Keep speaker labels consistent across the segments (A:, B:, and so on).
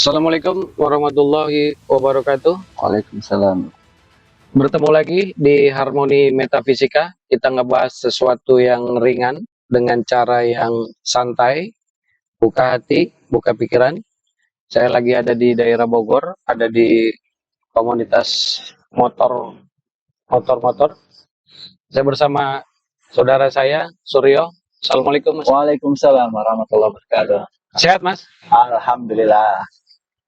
A: Assalamualaikum warahmatullahi wabarakatuh.
B: Waalaikumsalam.
A: Bertemu lagi di Harmoni Metafisika. Kita ngebahas sesuatu yang ringan dengan cara yang santai, buka hati, buka pikiran. Saya lagi ada di daerah Bogor, ada di komunitas motor-motor. Saya bersama saudara saya, Suryo. Assalamualaikum, Mas.
B: Waalaikumsalam warahmatullahi wabarakatuh.
A: Sehat, Mas?
B: Alhamdulillah.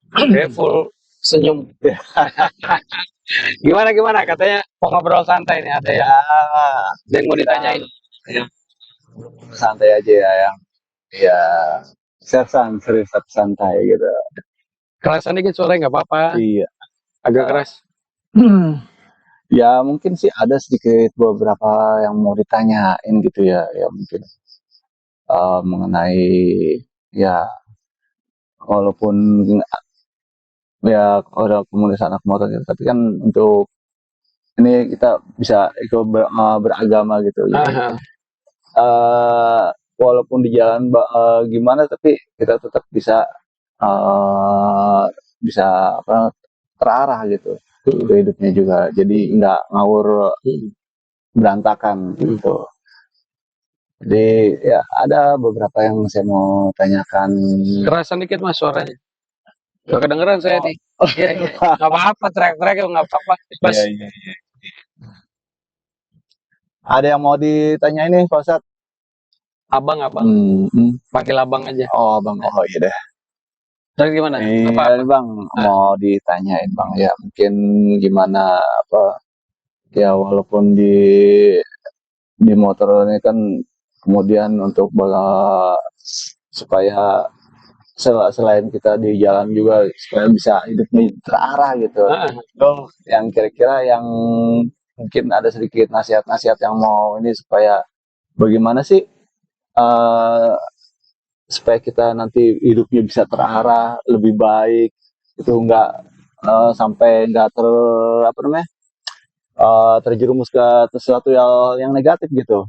A: Oke, full senyum. Gimana? Katanya mau ngobrol santai nih, ada
B: Ya,
A: yang mau ditanyain.
B: ya, santai aja ya, yang ya serius tapi santai gitu.
A: Kerasan dikit suaranya nggak apa-apa,
B: Iya.
A: agak keras.
B: Ya mungkin sih ada sedikit beberapa yang mau ditanyain gitu ya, ya mungkin mengenai ya walaupun ya ada komunitas anak motor gitu, tapi kan untuk ini kita bisa ikut beragama gitu. Jadi,
A: Aha.
B: walaupun di jalan gimana tapi kita tetap bisa uh, bisa apa terarah gitu ke hidupnya juga, jadi nggak ngawur berantakan gitu. Jadi ya ada beberapa yang saya mau tanyakan.
A: Kerasan dikit mas suaranya. Gak kedengeran saya nih. Iya, iya. Nggak apa-apa, teriak-teriak nggak apa-apa. Mas,
B: Iya, iya. Ada yang mau ditanya ini Pak Ustadz?
A: abang. Panggil abang aja.
B: Oh bang, oh iya deh.
A: Terus gimana?
B: Iya
A: Apa-apa?
B: bang, mau ditanyain bang ya mungkin gimana apa ya, walaupun di motor ini kan kemudian untuk supaya selain kita di jalan juga supaya bisa hidupnya terarah gitu.
A: Ah,
B: Oh, yang kira-kira yang mungkin ada sedikit nasihat-nasihat yang mau ini supaya bagaimana sih eh, supaya kita nanti hidupnya bisa terarah lebih baik, itu nggak sampai nggak apa namanya terjerumus ke sesuatu yang negatif gitu.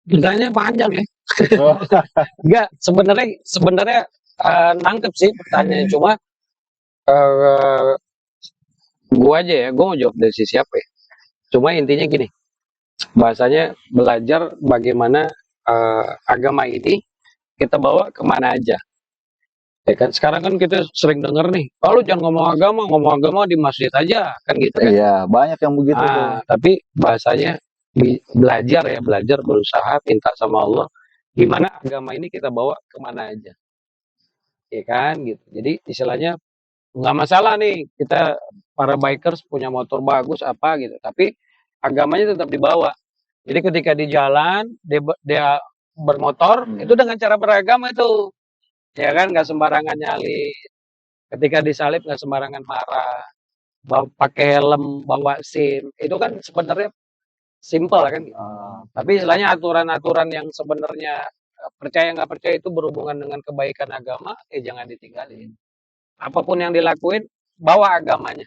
A: Pertanyaannya panjang ya. Enggak, sebenarnya nangkep sih pertanyaannya. Cuma eh, gua aja ya, gua mau jawab dari sisi apa ya. Cuma intinya gini, bahasanya belajar bagaimana agama ini kita bawa kemana aja. Ya kan sekarang kan kita sering dengar nih, kalau jangan ngomong agama di masjid aja kan gitu kan.
B: Iya, banyak yang begitu tuh.
A: Tapi bahasanya belajar berusaha minta sama Allah gimana agama ini kita bawa kemana aja, ya kan gitu. Jadi istilahnya nggak masalah nih kita para bikers punya motor bagus apa gitu, tapi agamanya tetap dibawa. Jadi ketika di jalan dia bermotor itu dengan cara beragama itu, ya kan nggak sembarangan nyalip. Ketika disalib nggak sembarangan marah, pakai helm, bawa SIM, itu kan sebenarnya simpel kan gitu. Tapi istilahnya aturan-aturan yang sebenarnya percaya nggak percaya itu berhubungan dengan kebaikan agama, jangan ditinggalin. Apapun yang dilakuin, bawa agamanya.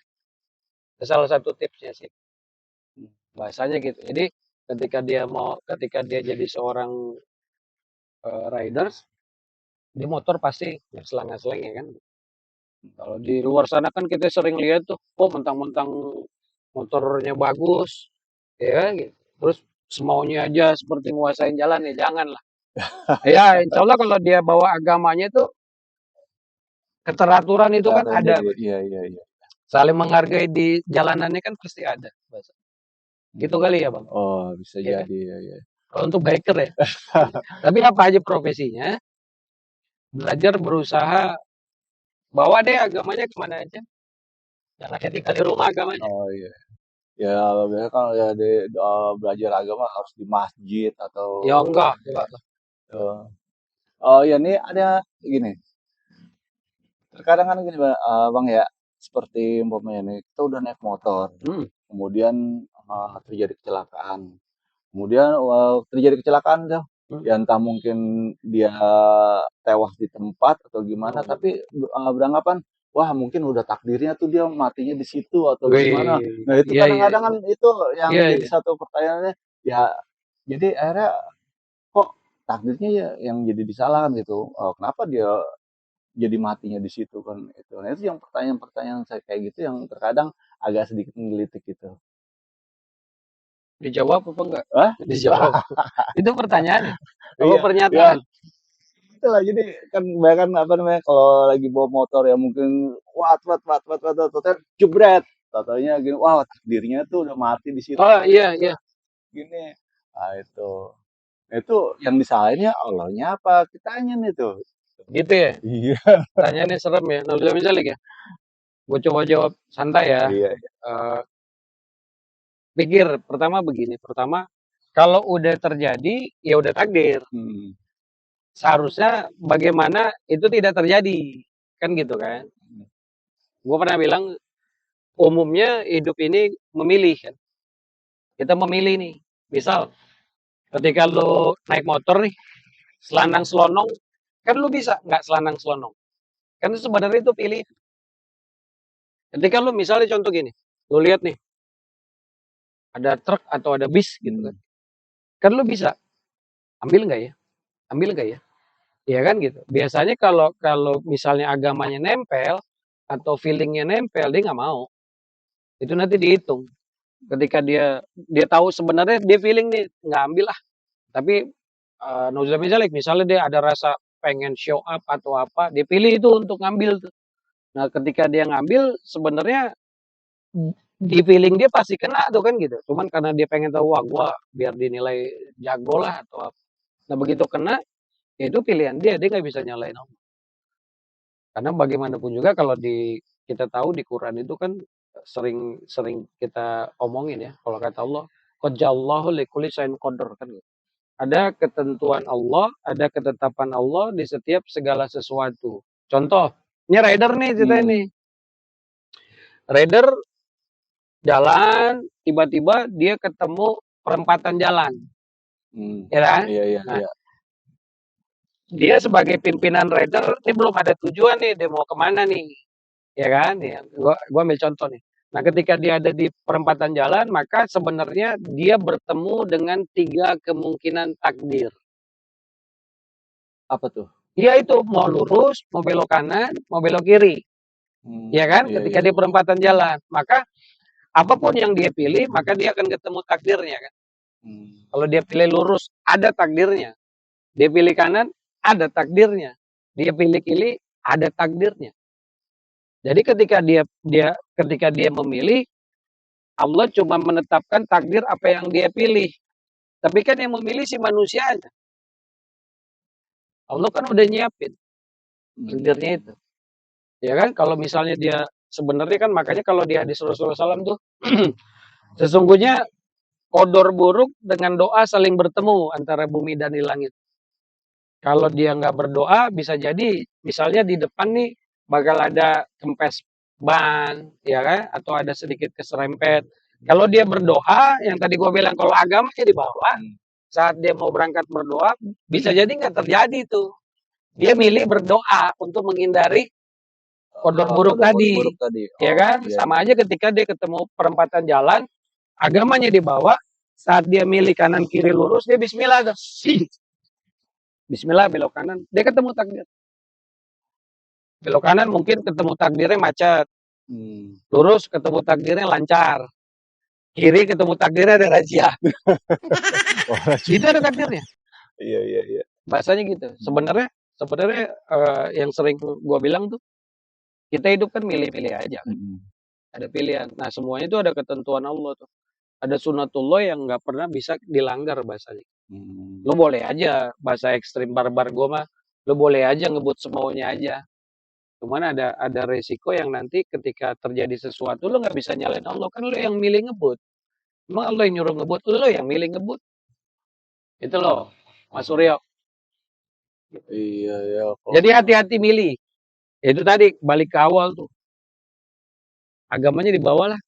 A: Itu salah satu tipsnya sih. Bahasanya gitu. Jadi ketika dia jadi seorang riders, di motor pasti ngeseleng-ngeseleng ya kan. Kalau di luar sana kan kita sering lihat tuh, oh mentang-mentang motornya bagus, ya gitu. Terus semaunya aja seperti nguasain jalan ya jangan lah. Ya insya Allah kalau dia bawa agamanya itu keteraturan itu kan ada.
B: Iya, iya, iya.
A: Saling menghargai di jalanannya kan pasti ada. Gitu kali ya bang.
B: Oh bisa
A: Ya kan?
B: jadi ya, ya.
A: Kalau untuk biker ya. Tapi apa aja profesinya, belajar berusaha bawa deh agamanya kemana aja. Jangan hanya tinggal di rumah agamanya.
B: Oh iya. Ya biasanya kalau ya belajar agama harus di masjid atau
A: Ya enggak.
B: eh, oh ya ini ada gini. Terkadang kan gini bang ya, seperti umpamanya nih kita udah naik motor, kemudian terjadi kecelakaan, kemudian terjadi kecelakaan tuh, ya entah mungkin dia tewas di tempat atau gimana, tapi beranggapan wah mungkin udah takdirnya tuh dia matinya di situ atau gimana. Nah itu
A: Iya, iya,
B: kadang-kadang kan itu yang
A: iya,
B: jadi
A: iya.
B: satu pertanyaannya ya, jadi akhirnya kok takdirnya ya yang jadi disalahkan gitu. Kenapa dia jadi matinya di situ kan itu. Nah, itu yang pertanyaan-pertanyaan saya kayak gitu yang terkadang agak sedikit menggelitik gitu.
A: Dijawab apa enggak?
B: Ah,
A: Dijawab. Itu pertanyaan ya? Apa
B: iya, ya
A: pernyataan?
B: itulah jadi kan bahkan apa namanya kalau lagi bawa motor ya mungkin wat jebret. Totalnya gini, wah takdirnya tuh udah mati di situ
A: Oh iya
B: gitu.
A: iya,
B: Gini. Ah itu. Itu yang disalahin ya Allahnya apa? Kitanya nih tuh.
A: gitu ya.
B: Iya.
A: Pertanyaannya serem ya. Nah, misalnya ya, gue coba jawab santai ya.
B: Iya, iya.
A: Eh, Pikir pertama begini, pertama kalau udah terjadi ya udah takdir.
B: Hmm.
A: Seharusnya bagaimana itu tidak terjadi, kan gitu kan. Gue pernah bilang umumnya hidup ini memilih kan. Kita memilih nih. Misal ketika lu naik motor nih, selandang selonong, kan lu bisa nggak selandang selonong. Kan sebenarnya itu pilih. Ketika lu misalnya contoh gini, lu lihat nih ada truk atau ada bis gitu kan.
B: Hmm.
A: Kan lu bisa ambil nggak ya? Ambil nggak ya? Iya kan gitu. Biasanya kalau kalau misalnya agamanya nempel atau feelingnya nempel, dia nggak mau. Itu nanti dihitung. Ketika dia tahu sebenarnya dia feeling nih nggak ambil lah. Tapi nauzubillah misalnya dia ada rasa pengen show up atau apa, dia pilih itu untuk ngambil tuh. Nah, ketika dia ngambil sebenarnya di feeling dia pasti kena tuh kan gitu. Cuman karena dia pengen tahu wah gua biar dinilai jago lah atau apa. Nah, begitu kena ya itu pilihan dia nggak bisa nyalain Allah. Karena bagaimanapun juga kalau kita tahu di Quran itu kan sering sering kita omongin ya. Kalau kata Allah, qad ja'allahu likulli syai'in qadar kan gitu. Ada ketentuan Allah, ada ketetapan Allah di setiap segala sesuatu. Contoh, ini rider nih cerita
B: Hmm.
A: ini. Rider jalan, tiba-tiba dia ketemu perempatan jalan,
B: Hmm.
A: ya kan?
B: Iya, iya,
A: Nah,
B: iya.
A: dia sebagai pimpinan rider, ini belum ada tujuan nih, dia mau kemana nih, ya kan? Ya, gua ambil contoh nih. Nah, ketika dia ada di perempatan jalan, maka sebenarnya dia bertemu dengan 3 kemungkinan takdir.
B: Apa tuh?
A: Dia itu mau lurus, mau belok kanan, mau belok kiri.
B: Hmm.
A: Ya kan?
B: Iya,
A: Ketika
B: iya,
A: di
B: iya.
A: perempatan jalan, maka apapun yang dia pilih, maka dia akan ketemu takdirnya kan.
B: Hmm.
A: Kalau dia pilih lurus, ada takdirnya. Dia pilih kanan, ada takdirnya. Dia pilih kiri, ada takdirnya. Jadi ketika dia memilih, Allah cuma menetapkan takdir apa yang dia pilih. Tapi kan yang memilih si manusianya. Allah kan udah nyiapin takdirnya
B: Hmm.
A: itu. Ya kan? Kalau misalnya dia sebenarnya kan makanya kalau di hadis Rasulullah SAW tuh sesungguhnya kodor buruk dengan doa saling bertemu antara bumi dan di langit. Kalau dia nggak berdoa, bisa jadi misalnya di depan nih bakal ada kempes ban, ya kan? Atau ada sedikit keserempet. Kalau dia berdoa, yang tadi gue bilang kalau agamanya di bawah,
B: Hmm.
A: saat dia mau berangkat berdoa, bisa jadi nggak terjadi tuh. Dia milih berdoa untuk menghindari kodor buruk
B: Kodok
A: tadi,
B: buruk tadi.
A: ya
B: Oh,
A: kan?
B: iya, iya.
A: Sama aja ketika dia ketemu perempatan jalan, agamanya di bawah, saat dia milih kanan kiri lurus, dia Bismillah tuh. Bismillah belok kanan, dia ketemu takdir. Belok kanan mungkin ketemu takdirnya macet,
B: Hmm.
A: lurus ketemu takdirnya lancar, kiri ketemu takdirnya ada razia.
B: Oh,
A: Itu ada takdirnya.
B: iya, iya, iya.
A: Bahasanya gitu. Sebenarnya sebenarnya yang sering gua bilang tuh, kita hidup kan milih-milih aja kan.
B: Hmm.
A: Ada pilihan. Nah, semuanya itu ada ketentuan Allah tuh. Ada sunatullah yang nggak pernah bisa dilanggar bahasanya.
B: Hmm.
A: Lo boleh aja bahasa ekstrim barbar gua mah, lo boleh aja ngebut semaunya aja. Cuman ada resiko yang nanti ketika terjadi sesuatu lo nggak bisa nyalain Allah kan lo yang milih ngebut. Emang Allah yang nyuruh ngebut, lo yang milih ngebut. Itu loh, Mas Suryo.
B: Iya, ya.
A: Jadi hati-hati milih. Itu tadi balik ke awal tuh. Agamanya di bawah lah.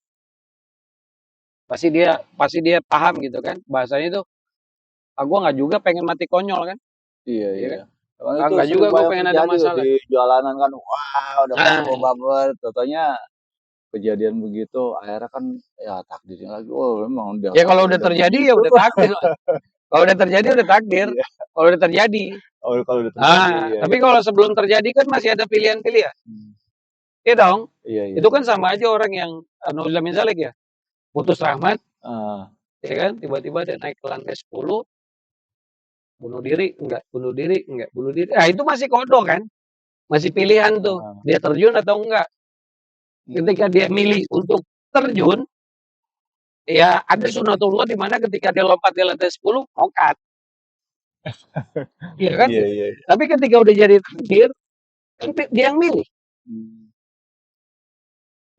A: Pasti dia paham gitu kan. Bahasanya itu, ah gua nggak juga pengen mati konyol kan.
B: Iya,
A: Iya
B: iya.
A: kan?
B: Karena
A: Ah
B: itu
A: nggak juga
B: sering
A: gue
B: banyak
A: pengen ada
B: terjadi tuh
A: masalah.
B: di jalanan kan, wah udah
A: Nah,
B: baper-baper, totalnya kejadian begitu, akhirnya kan ya takdirnya lagi, oh memang dia
A: ya kalau
B: takdir
A: udah
B: udah
A: terjadi ya
B: begitu.
A: udah takdir lah. Kalau udah terjadi udah takdir.
B: Iya.
A: Kalau udah terjadi.
B: Kalau udah terjadi, iya.
A: Tapi kalau sebelum terjadi kan masih ada pilihan-pilihan.
B: Hmm.
A: Iya dong.
B: Iya, iya,
A: Itu kan
B: iya.
A: sama aja orang yang nauzubillah min dzalik ya. Putus rahmat,
B: Ah,
A: ya kan? Tiba-tiba dia naik ke lantai 10, bunuh diri, enggak, bunuh diri, enggak, bunuh diri. Nah, itu masih kodok kan? Masih pilihan tuh.
B: ah.
A: Dia terjun atau enggak. Ketika dia milih untuk terjun, ya ada sunatullah di mana ketika dia lompat di lantai 10, mokat. Iya kan?
B: Iya, iya, iya.
A: Tapi ketika udah jadi takdir, kan dia yang milih.
B: Hmm.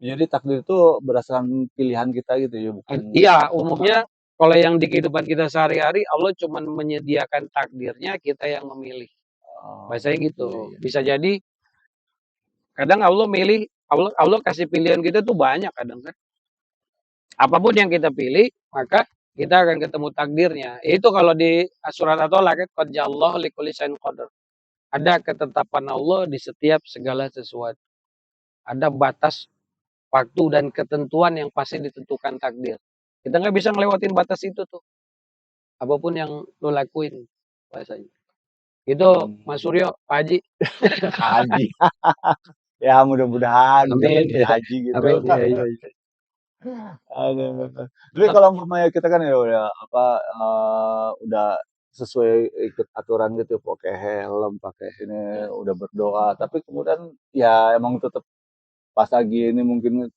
B: Jadi takdir itu berdasarkan pilihan kita gitu ya, bukan.
A: Iya, umumnya kalau yang di kehidupan kita sehari-hari, Allah cuma menyediakan takdirnya, kita yang memilih.
B: Oh,
A: Bahasanya
B: iya,
A: gitu.
B: iya.
A: Bisa jadi kadang Allah milih, Allah kasih pilihan kita tuh banyak kadang kan. Apapun yang kita pilih, maka kita akan ketemu takdirnya. Itu kalau di surat At-Tolak kan, qad ja'allahu likulli syai'in qadar. Ada ketetapan Allah di setiap segala sesuatu. Ada batas waktu dan ketentuan yang pasti ditentukan takdir. Kita nggak bisa ngelewatin batas itu tuh. Apapun yang lo lakuin bahasanya. Itu Mas Suryo, Pak Haji.
B: Haji. Ya mudah-mudahan bisa
A: Amin.
B: jadi haji gitu.
A: Amin. Iya, iya, iya.
B: Aduh. Tapi kalau umpamanya kita kan ya udah apa udah sesuai ikut aturan gitu, pakai helm, pakai ini, udah berdoa. Tapi kemudian ya emang tetap pas lagi ini mungkin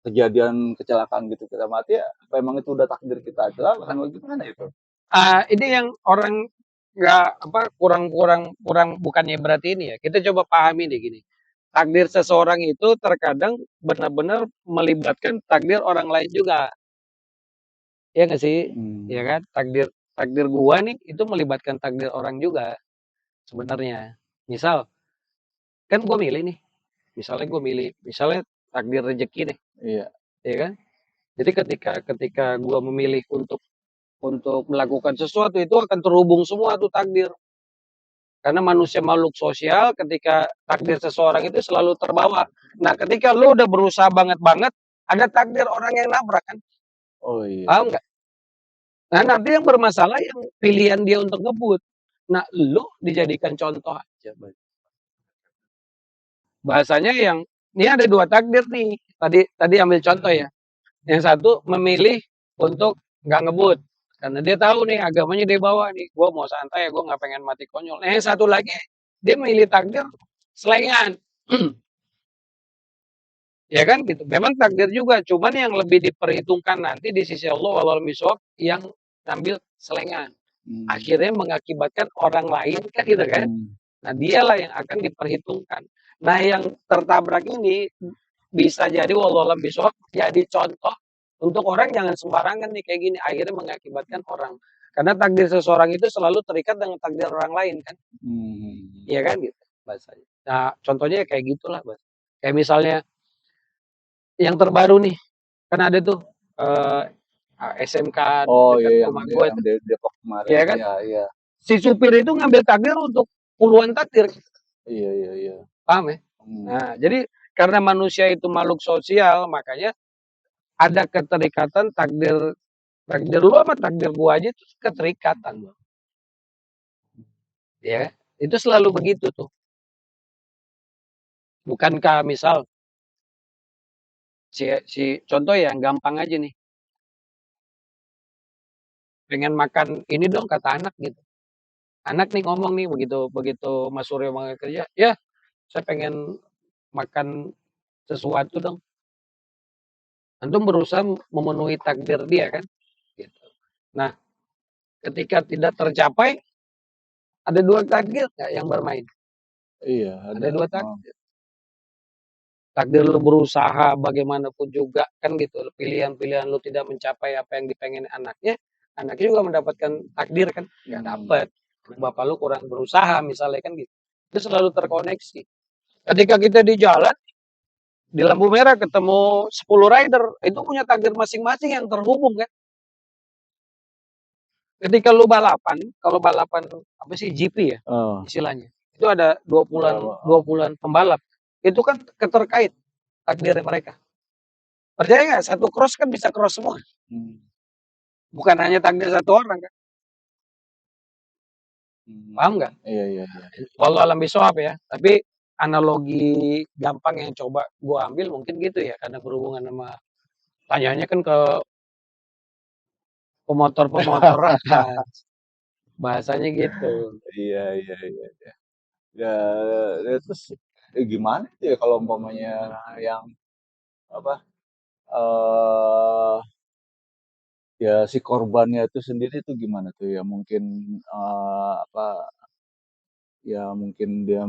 B: kejadian kecelakaan gitu kita mati ya, apa emang itu udah takdir kita kecelakaan atau gimana itu?
A: Ini yang orang nggak apa kurang bukannya berarti ini ya. Kita coba pahami deh gini. Takdir seseorang itu terkadang benar-benar melibatkan takdir orang lain juga. Ya nggak sih? Ya kan? Takdir takdir gua nih itu melibatkan takdir orang juga sebenarnya. Misal, kan gua milih nih. Misalnya takdir rezeki nih,
B: Iya.
A: ya kan? Jadi ketika gua memilih untuk melakukan sesuatu itu akan terhubung semua tuh takdir. Karena manusia makhluk sosial, ketika takdir seseorang itu selalu terbawa. Nah, ketika lu udah berusaha banget-banget, ada takdir orang yang nabrak kan?
B: Oh iya.
A: Paham nggak? Nah, nanti yang bermasalah yang pilihan dia untuk ngebut. Nah, lu dijadikan contoh aja. Bahasanya yang ini ada dua takdir nih. Tadi ambil contoh ya. Yang satu memilih untuk nggak ngebut. Karena dia tahu nih agamanya dia bawa nih. Gue mau santai ya, gue nggak pengen mati konyol. Nah, yang satu lagi dia memilih takdir selengan. Ya kan gitu. Memang takdir juga. Cuman yang lebih diperhitungkan nanti di sisi Allah walal miswab yang ngambil selengan. Akhirnya mengakibatkan orang lain kan gitu kan. Nah, dialah yang akan diperhitungkan. Nah, yang tertabrak ini bisa jadi wallahualam bisawab jadi contoh untuk orang jangan sembarangan nih kayak gini. Akhirnya mengakibatkan orang. Karena takdir seseorang itu selalu terikat dengan takdir orang lain kan. Iya kan gitu bahasanya. Nah, contohnya kayak gitulah, Mas. Kayak misalnya yang terbaru nih, kan ada tuh SMK
B: Oh
A: dekat
B: iya
A: rumah gue
B: yang
A: itu.
B: Depok kemarin.
A: Iya kan?
B: Iya, iya.
A: Si supir itu ngambil takdir untuk puluhan takdir.
B: Iya, iya, iya.
A: Paham ya? Nah, jadi karena manusia itu makhluk sosial, makanya ada keterikatan takdir takdir lu sama takdir gua aja itu keterikatan. Ya, itu selalu begitu tuh. Bukankah misal si contoh ya gampang aja nih. Pengen makan ini dong kata anak gitu. Anak nih ngomong nih begitu begitu Mas Suryo mau kerja, ya saya pengen makan sesuatu dong. Antum berusaha memenuhi takdir dia kan, gitu. Nah, ketika tidak tercapai, ada dua takdir nggak yang bermain?
B: Iya,
A: Ada dua takdir. Takdir lu berusaha bagaimanapun juga kan gitu. Pilihan-pilihan lu tidak mencapai apa yang dipengen anaknya juga mendapatkan takdir kan, nggak dapat. Bapak lu kurang berusaha misalnya kan gitu. Itu selalu terkoneksi. Ketika kita di jalan, di lampu merah ketemu 10 rider, itu punya takdir masing-masing yang terhubung kan. Ketika lu balapan, kalau balapan apa sih GP ya istilahnya. Itu ada 20-an pembalap. Itu kan keterkait takdir mereka. Percaya nggak? Satu cross kan bisa cross semua. Bukan hanya takdir satu orang kan. Paham nggak?
B: Iya, iya, iya.
A: Wallahu alam bisawab ya. Tapi analogi gampang yang coba gua ambil mungkin gitu ya, karena berhubungan sama tanyanya kan ke pemotor-pemotoran. Bahasanya gitu.
B: Iya, iya, iya. Ya, ya terus gimana tuh ya kalau umpamanya yang apa eh ya si korbannya itu sendiri tuh gimana tuh ya mungkin apa ya mungkin dia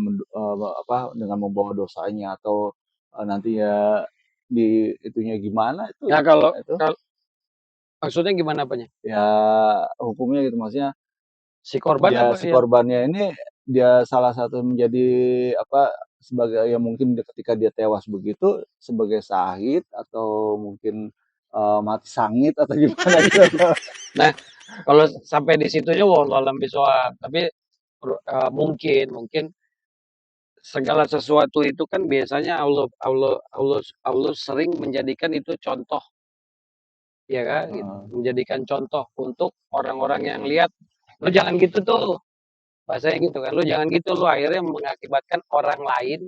B: apa dengan membawa dosanya atau nanti ya di itunya gimana itu
A: Ya
B: gimana
A: kalau
B: itu
A: maksudnya gimana apanya?
B: ya hukumnya gitu maksudnya
A: Si korban
B: dia
A: apa
B: si
A: ya?
B: korbannya ini dia salah satu menjadi apa sebagai ya mungkin ketika dia tewas begitu sebagai syahid atau mungkin mati sangit atau gimana gitu.
A: Nah, kalau sampai di situnya wallahu alam bisawab. Tapi mungkin segala sesuatu itu kan biasanya Allah sering menjadikan itu contoh, ya kan? Gitu.
B: Heeh.
A: Menjadikan contoh untuk orang-orang yang lihat, lo jangan gitu tuh, bahasanya gitu kan. Lo jangan gitu, lo akhirnya mengakibatkan orang lain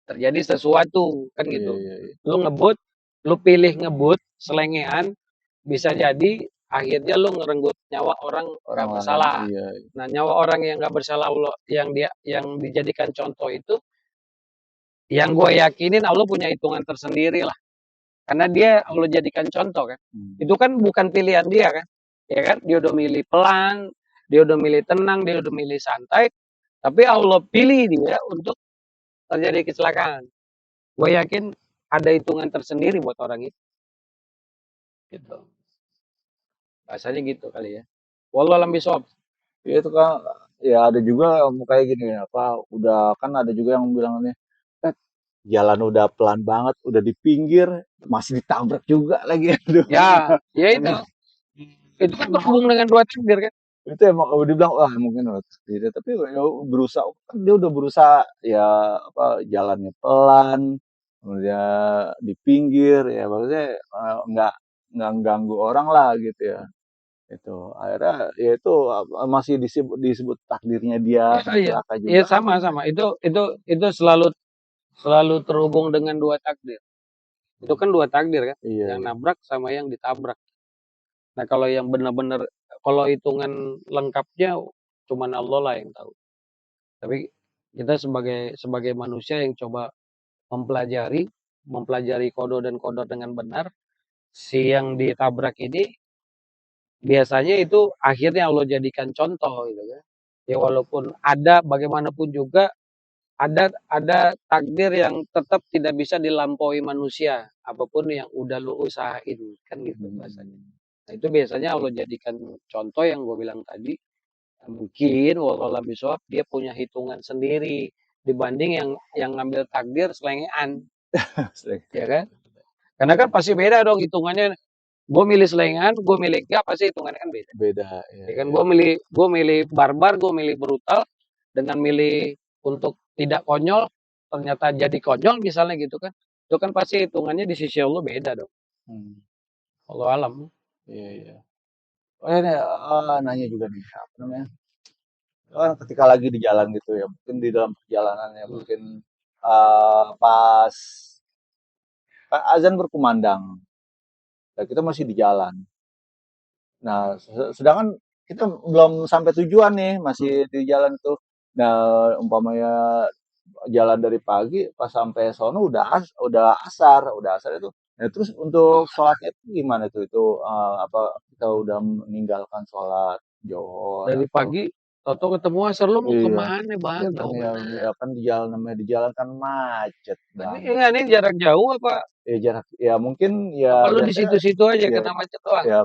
A: terjadi sesuatu kan
B: Iya,
A: gitu.
B: iya, iya.
A: Lo ngebut, lo pilih ngebut selengean, bisa jadi akhirnya lo ngerenggut nyawa orang nggak
B: Orang lain,
A: bersalah.
B: iya.
A: Nah, nyawa orang yang nggak bersalah Allah yang dijadikan contoh itu, yang gue yakinin Allah punya hitungan tersendiri lah. Karena dia Allah jadikan contoh kan.
B: Hmm.
A: Itu kan bukan pilihan dia kan. Ya kan, dia udah milih pelan, dia udah milih tenang, dia udah milih santai, tapi Allah pilih dia untuk terjadi kecelakaan. Gue yakin ada hitungan tersendiri buat orang itu. Gitu. Bahasanya gitu kali ya. Wallahu alam bisawab.
B: Ya itu kan ya ada juga yang kayak gini apa udah kan ada juga yang bilang nih "Eh, jalan udah pelan banget udah di pinggir masih ditabrak juga lagi aduh
A: Ya, ya
B: kan
A: itu. Itu kan berhubung dengan dua takdir kan.
B: itu emang kalau dibilang wah mungkin tidak tapi ya berusaha kan dia udah berusaha ya apa jalannya pelan kemudian di pinggir ya maksudnya nggak ganggu orang lah gitu ya itu akhirnya ya itu masih disebut disebut takdirnya dia
A: Ya, iya.
B: celaka
A: Ya
B: juga apa
A: sama-sama.
B: gimana
A: Itu selalu selalu terhubung dengan dua takdir. Itu kan dua takdir kan.
B: iya
A: Yang
B: iya
A: nabrak sama yang ditabrak. Nah, kalau yang benar-benar kalau hitungan lengkapnya cuman Allah lah yang tahu. Tapi kita sebagai sebagai manusia yang coba mempelajari mempelajari kodo dan kodar dengan benar, si yang ditabrak ini biasanya itu akhirnya Allah jadikan contoh gitu kan. Ya walaupun ada bagaimanapun juga ada takdir yang tetap tidak bisa dilampaui manusia, apapun yang udah lu usahain kan gitu bahasanya.
B: hmm.
A: Nah, itu biasanya Allah jadikan contoh yang gue bilang tadi. Mungkin wallahu bisawab dia punya hitungan sendiri dibanding yang ngambil takdir selengean, ya kan? Karena kan pasti beda dong hitungannya. Gue milih selengean, gue milih enggak, pasti hitungannya kan beda.
B: Beda ya,
A: Ya kan
B: ya.
A: gue milih barbar, gue milih brutal dengan milih untuk tidak konyol, ternyata jadi konyol misalnya gitu kan. Itu kan pasti hitungannya di sisi Allah beda dong.
B: Hmm.
A: Allah alam.
B: Iya, iya. Oh ini nanya juga nih apa namanya kan ketika lagi di jalan gitu ya mungkin di dalam perjalanan ya
A: Hmm.
B: mungkin pas kan azan berkumandang dan kita masih di jalan nah sedangkan kita belum sampai tujuan nih
A: Hmm.
B: masih di jalan itu nah umpamanya jalan dari pagi pas sampai sono udah asar itu. Nah, terus untuk sholatnya itu gimana tuh? Itu apa kita udah meninggalkan sholat Johor
A: Dari
B: atau
A: pagi, toto ketemu asar lu mau
B: iya.
A: kemana bang?
B: Ya kan
A: Jauh
B: ya,
A: bener.
B: ya kan di jalan namanya di jalan kan macet,
A: Ini
B: Bang.
A: enggak nih jarak jauh apa?
B: Ya jarak ya mungkin ya
A: Apa lu di
B: biasanya
A: situ-situ aja
B: ya
A: kena macet doang?
B: ya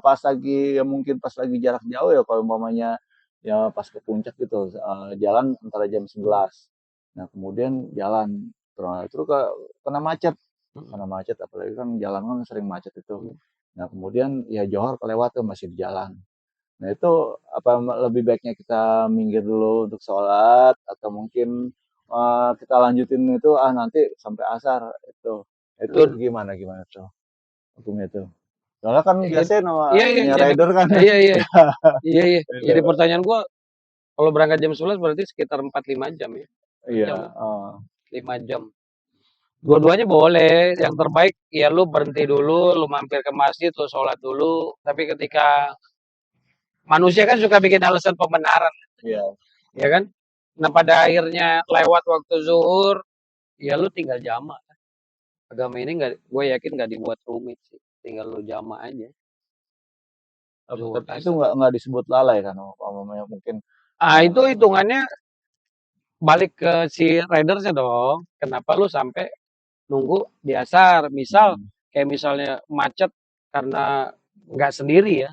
B: pas lagi ya mungkin pas lagi jarak jauh ya kalau umpamanya ya pas ke puncak gitu jalan antara jam
A: Hmm.
B: 11. Nah, kemudian jalan terus kena macet.
A: Hmm.
B: Kena macet apalagi kan jalan kan sering macet itu.
A: Hmm.
B: Nah, kemudian ya Johor kelewat tuh masih di jalan. Nah, itu apa lebih baiknya kita minggir dulu untuk sholat atau mungkin kita lanjutin itu nanti sampai asar itu. Itu
A: Lu
B: gimana gimana tuh hukumnya tuh? Soalnya kan
A: Kayak gitu.
B: biasanya nama
A: Iya, iya,
B: punya
A: jadi
B: rider kan
A: iya, iya, iya, iya.
B: itu.
A: Jadi pertanyaan gua kalau berangkat jam 11 berarti sekitar 4-5 jam ya. 4
B: Iya,
A: jam,
B: heeh.
A: 5 jam. Dua-duanya boleh. Yang terbaik ya lu berhenti dulu, lu mampir ke masjid, lu sholat dulu. Tapi ketika manusia kan suka bikin alasan pembenaran,
B: Iya.
A: ya kan? Nah pada akhirnya lewat waktu zuhur, ya lu tinggal jamak. Agama ini nggak, gue yakin nggak dibuat rumit sih. Tinggal lu jamak aja. Zuhur
B: Tapi itu
A: asar.
B: nggak disebut lalai kan, umpamanya mungkin
A: Ah itu
B: eh,
A: hitungannya balik ke si ridersnya dong. Kenapa lu sampai nunggu di asar? Misal
B: mm,
A: kayak misalnya macet karena nggak sendiri ya.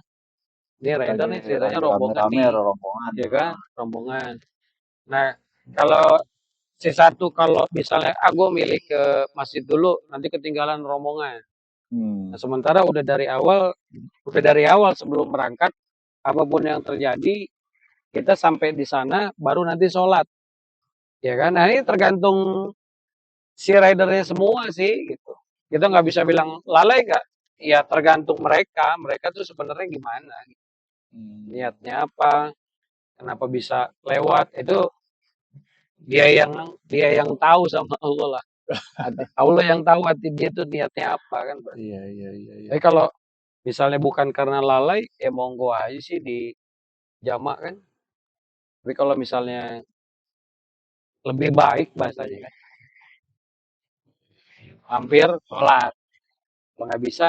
A: Ini rider
B: lagi
A: nih ceritanya
B: lagi
A: rombongan
B: rame-rame
A: nih,
B: ada rombongan.
A: ya kan? Rombongan. Nah, kalau si satu kalau misalnya gue milih ke masjid dulu, nanti ketinggalan rombongan. Nah,
B: Hmm.
A: sementara udah dari awal sebelum berangkat, apapun yang terjadi, kita sampai di sana baru nanti sholat, ya kan? Nah ini tergantung si ridernya semua sih, gitu. Kita nggak bisa bilang lalai nggak? Ya tergantung mereka, mereka tuh sebenarnya gimana,
B: Hmm.
A: niatnya apa, kenapa bisa lewat itu dia yang tahu sama Allah lah. Allah yang tahu hati dia tuh niatnya apa kan, Pak.
B: Iya, iya, iya, iya.
A: Tapi kalau misalnya bukan karena lalai, ya monggo aja sih di jamak kan. Tapi kalau misalnya lebih baik bahasanya kan, hampir sholat. Kalau nggak bisa,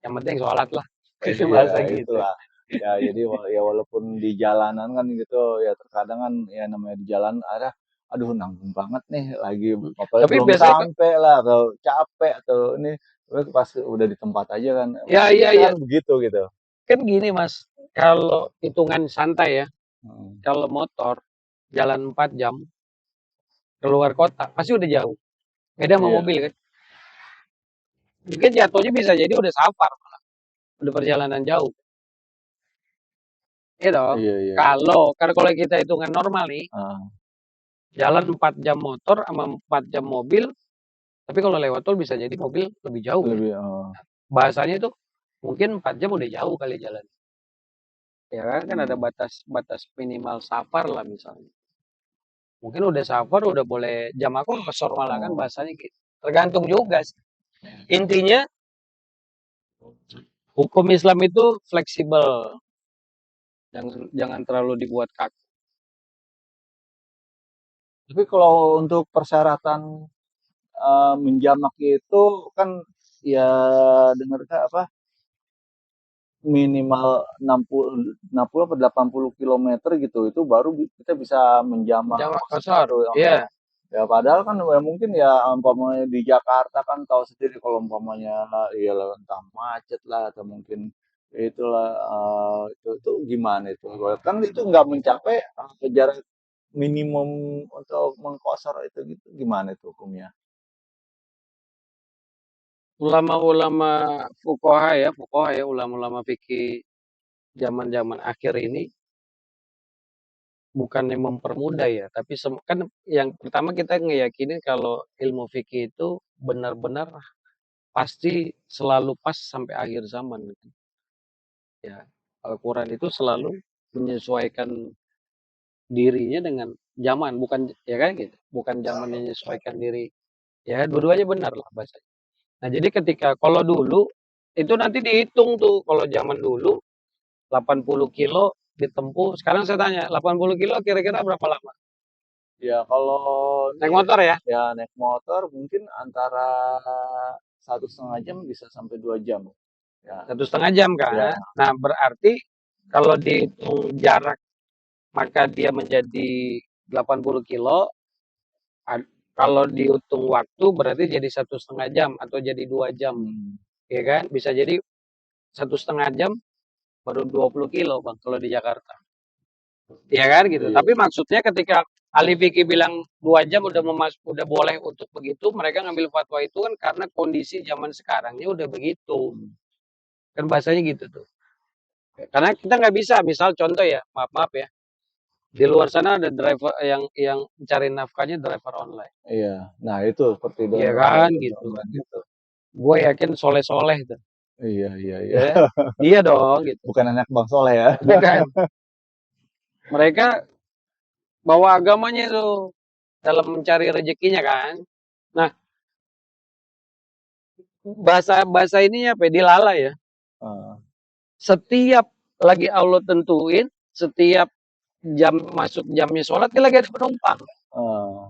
A: yang penting sholat lah. Itu
B: Iya,
A: bahasa gitu.
B: itulah. Ya, jadi ya walaupun di jalanan kan gitu, ya terkadang kan ya namanya di jalan ada, aduh nanggung banget nih lagi apalagi
A: Tapi
B: belum
A: biasanya
B: sampai lah atau capek atau ini terus pas udah di tempat aja kan
A: ya iya
B: biasanya
A: iya
B: kan begitu gitu.
A: kan gini Mas, kalau hitungan santai ya,
B: Hmm.
A: kalau motor jalan 4 jam keluar kota pasti udah jauh. Beda sama
B: Iya,
A: mobil kan. Mungkin jatuhnya bisa jadi udah safar, udah perjalanan jauh. Iya dong.
B: iya, iya, iya.
A: Karena kalau kita hitungan normal nih,
B: Ah,
A: jalan 4 jam motor sama 4 jam mobil, tapi kalau lewat tol bisa jadi mobil lebih jauh kan.
B: lebih
A: Bahasanya itu mungkin 4 jam udah jauh kali jalan. Ya kan, kan ada
B: hmm.
A: batas batas minimal safar lah misalnya. Mungkin udah safar udah boleh jam aku kosor malah kan
B: Oh,
A: bahasanya gitu. Tergantung juga sih. Intinya hukum Islam itu fleksibel. Jangan jangan terlalu dibuat kaku.
B: tapi kalau untuk persyaratan menjamak itu kan ya dengar apa minimal 60 atau 80 kilometer gitu itu baru kita bisa menjamah
A: Jamak
B: kosar
A: kosor.
B: tuh.
A: Iya.
B: Ya padahal kan ya mungkin ya umpamanya di Jakarta kan tahu sendiri kalau umpamanya ya entah macet lah atau mungkin itulah itu gimana itu kan itu nggak mencapai jarak minimum untuk mengkosor itu gitu gimana itu hukumnya.
A: Ulama-ulama fuqaha ya, ulama-ulama fikih zaman-zaman akhir ini bukannya mempermudah ya, tapi kan yang pertama kita ngeyakinin kalau ilmu fikih itu benar-benar pasti selalu pas sampai akhir zaman gitu. Ya, Al-Quran itu selalu menyesuaikan dirinya dengan zaman, bukan ya kan gitu, bukan zaman yang menyesuaikan diri. Ya, dua-duanya benar lah bahasa. Nah, jadi ketika kalau dulu itu nanti dihitung tuh kalau zaman dulu 80 kilo ditempuh. Sekarang saya tanya, 80 kilo kira-kira berapa lama?
B: Ya kalau
A: Naik
B: ini
A: motor ya?
B: ya naik motor mungkin antara 1,5 jam bisa sampai 2 jam. Ya,
A: 1,5 jam
B: ya,
A: kan? Nah, berarti kalau dihitung jarak maka dia menjadi 80 kilo. Kalau dihitung waktu berarti jadi 1,5 jam atau jadi 2 jam.
B: hmm,
A: Ya kan? Bisa jadi 1,5 jam baru 20 kilo Bang kalau di Jakarta. Ya kan gitu.
B: iya.
A: Tapi maksudnya ketika ahli fikih bilang 2 jam udah boleh untuk begitu, mereka ngambil fatwa itu kan karena kondisi zaman sekarangnya udah begitu.
B: Hmm,
A: Kan bahasanya gitu tuh. Karena kita nggak bisa, misal contoh ya, maaf maaf ya, di luar sana ada driver yang mencari nafkahnya driver online.
B: iya. Nah itu seperti
A: Iya
B: dengar ada
A: kan
B: itu
A: gitu.
B: gitu.
A: Gue yakin soleh-soleh tuh.
B: Iya, iya, iya.
A: Ya, dia dong gitu.
B: Bukan anak Bang Soleh ya.
A: Bukan. Mereka bawa agamanya itu dalam mencari rezekinya kan. Nah, bahasa ininya apa? Dilalai ya.
B: Heeh.
A: Setiap lagi Allah tentuin, setiap jam masuk jamnya sholat, dia lagi ada penumpang.
B: Heeh.